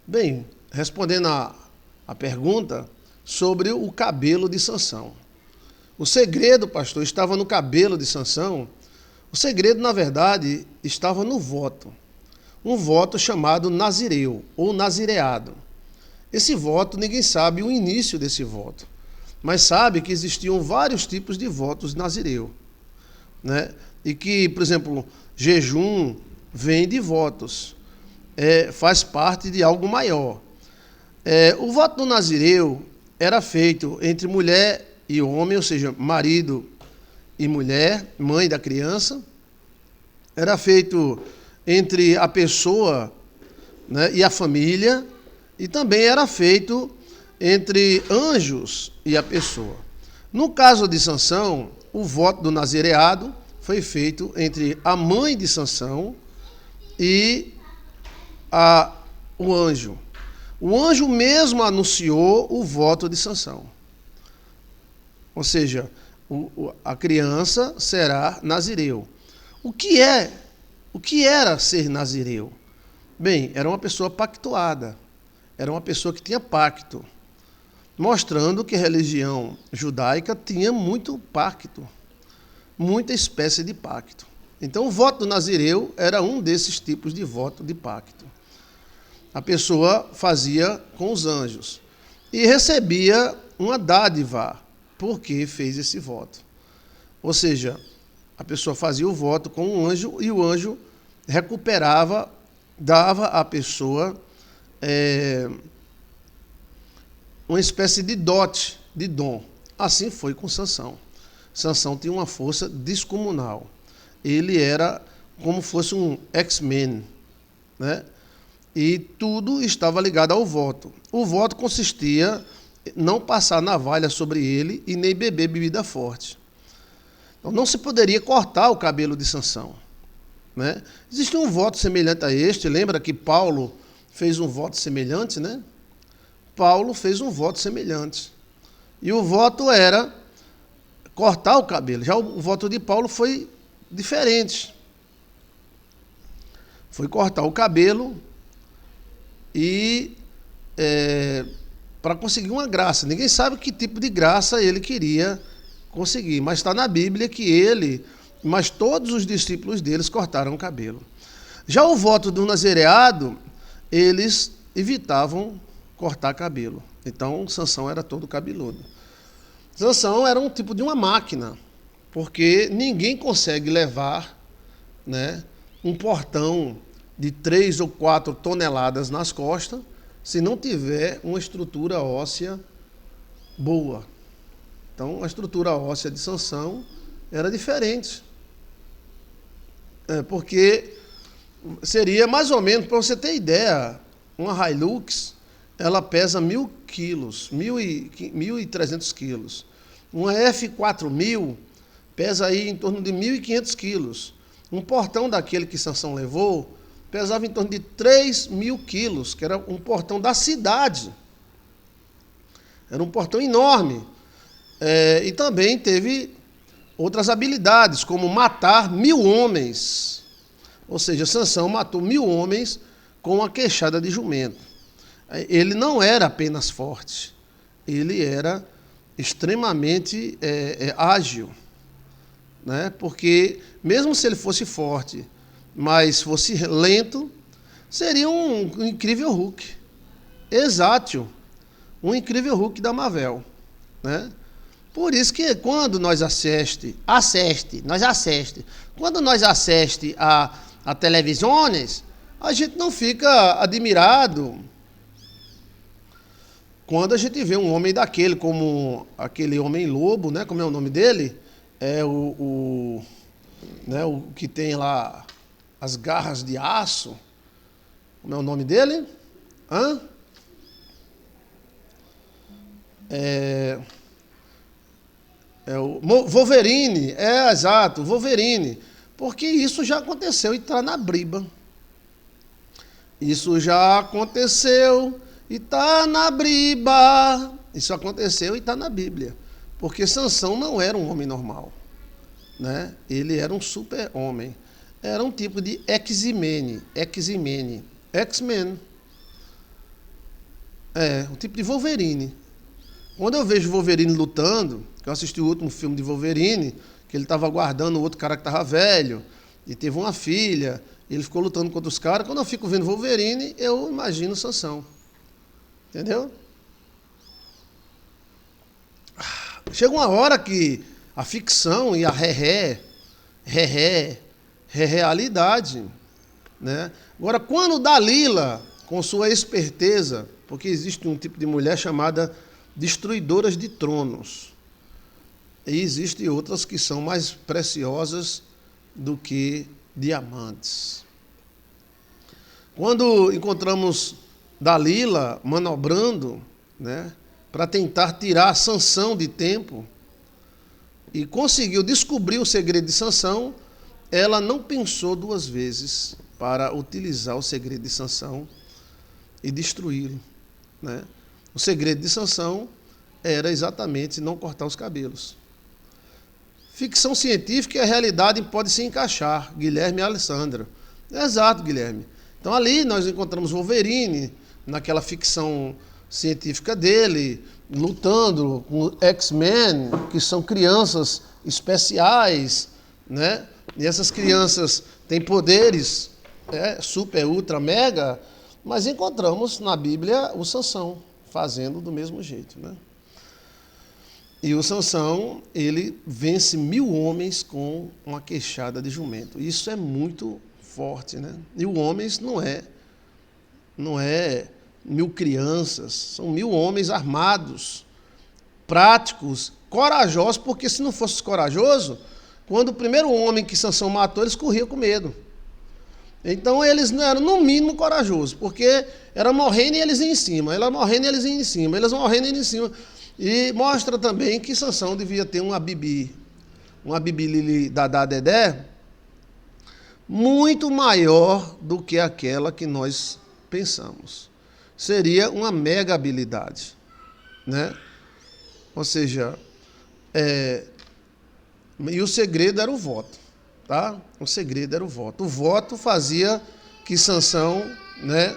Bem, respondendo a pergunta sobre o cabelo de Sansão. O segredo, pastor, estava no cabelo de Sansão. O segredo, na verdade, estava no voto. Um voto chamado nazireu, ou nazireado. Esse voto, ninguém sabe o início desse voto, mas sabe que existiam vários tipos de votos nazireu, né? E que, por exemplo, jejum vem de votos, faz parte de algo maior. O voto do nazireu era feito entre mulher e homem, ou seja, marido e mulher, mãe da criança. Era feito entre a pessoa, né, e a família, e também era feito entre anjos e a pessoa. No caso de Sansão, o voto do nazireado foi feito entre a mãe de Sansão e o anjo. O anjo mesmo anunciou o voto de Sansão. Ou seja, a criança será nazireu. O que era ser nazireu? Bem, era uma pessoa pactuada, era uma pessoa que tinha pacto, mostrando que a religião judaica tinha muito pacto, muita espécie de pacto. Então, o voto do nazireu era um desses tipos de voto de pacto. A pessoa fazia com os anjos e recebia uma dádiva porque fez esse voto. Ou seja, a pessoa fazia o voto com um anjo e o anjo recuperava, dava à pessoa uma espécie de dote, de dom. Assim foi com Sansão. Sansão tinha uma força descomunal. Ele era como fosse um X-Men, né? E tudo estava ligado ao voto. O voto consistia em não passar navalha sobre ele e nem beber bebida forte. Então, não se poderia cortar o cabelo de Sansão, né? Existe um voto semelhante a este. Lembra que Paulo fez um voto semelhante, né? Paulo fez um voto semelhante. E o voto era cortar o cabelo. Já o voto de Paulo foi diferente. Foi cortar o cabelo e para conseguir uma graça. Ninguém sabe que tipo de graça ele queria conseguir, mas está na Bíblia que ele, mas todos os discípulos deles cortaram o cabelo. Já o voto do nazireado, eles evitavam cortar cabelo. Então, Sansão era todo cabeludo. Sansão era um tipo de uma máquina, porque ninguém consegue levar, né, um portão de 3 ou 4 toneladas nas costas se não tiver uma estrutura óssea boa. Então, a estrutura óssea de Sansão era diferente. Porque seria mais ou menos, para você ter ideia, uma Hilux, ela pesa 1.000 quilos, 1.300 quilos. Uma F4000 pesa aí em torno de 1.500 quilos. Um portão daquele que Sansão levou pesava em torno de 3.000 quilos, que era um portão da cidade. Era um portão enorme. E também teve outras habilidades, como matar 1.000 homens. Ou seja, Sansão matou 1.000 homens com uma queixada de jumento. Ele não era apenas forte, ele era extremamente ágil, né? Porque mesmo se ele fosse forte, mas fosse lento, seria um incrível Hulk. Exátil, um incrível Hulk da Marvel, né? Por isso que quando nós quando nós assiste a televisões, a gente não fica admirado quando a gente vê um homem daquele, como aquele homem-lobo, né? Como é o nome dele? Né, o que tem lá as garras de aço. Como é o nome dele? O Wolverine. Exato, Wolverine. Porque isso já aconteceu e está na Bíblia. Isso já aconteceu e está na Bíblia. Isso aconteceu e está na Bíblia. Porque Sansão não era um homem normal, né? Ele era um super-homem. Era um tipo de X-Men. o tipo de Wolverine. Quando eu vejo Wolverine lutando, que eu assisti o último filme de Wolverine, que ele estava guardando o outro cara que estava velho, e teve uma filha, e ele ficou lutando contra os caras. Quando eu fico vendo Wolverine, eu imagino Sansão. Entendeu? Chega uma hora que a ficção e a realidade, né? Agora, quando Dalila, com sua esperteza, porque existe um tipo de mulher chamada destruidoras de tronos, e existem outras que são mais preciosas do que diamantes. Quando encontramos Dalila manobrando, né, para tentar tirar Sansão de tempo, e conseguiu descobrir o segredo de Sansão, ela não pensou duas vezes para utilizar o segredo de Sansão e destruí-lo, né? O segredo de Sansão era exatamente não cortar os cabelos. Ficção científica e a realidade pode se encaixar, Guilherme e Alessandra. Exato, Guilherme. Então ali nós encontramos Wolverine, naquela ficção científica dele, lutando com X-Men, que são crianças especiais, né? E essas crianças têm poderes, super, ultra, mega, mas encontramos na Bíblia o Sansão fazendo do mesmo jeito, né? E o Sansão, ele vence 1000 homens com uma queixada de jumento. Isso é muito forte, né? E o homens não é 1000 crianças, são 1000 homens armados, práticos, corajosos, porque se não fosse corajoso, quando o primeiro homem que Sansão matou, eles corriam com medo. Então eles não eram no mínimo corajosos, porque era morrendo e eles iam em cima, ela morrendo e eles iam em cima, eles morrendo e iam em cima. E mostra também que Sansão devia ter uma bibi Lili Dadá Dedé, muito maior do que aquela que nós pensamos. Seria uma mega habilidade, né? Ou seja, e o segredo era o voto, tá? O segredo era o voto. O voto fazia que Sansão, né,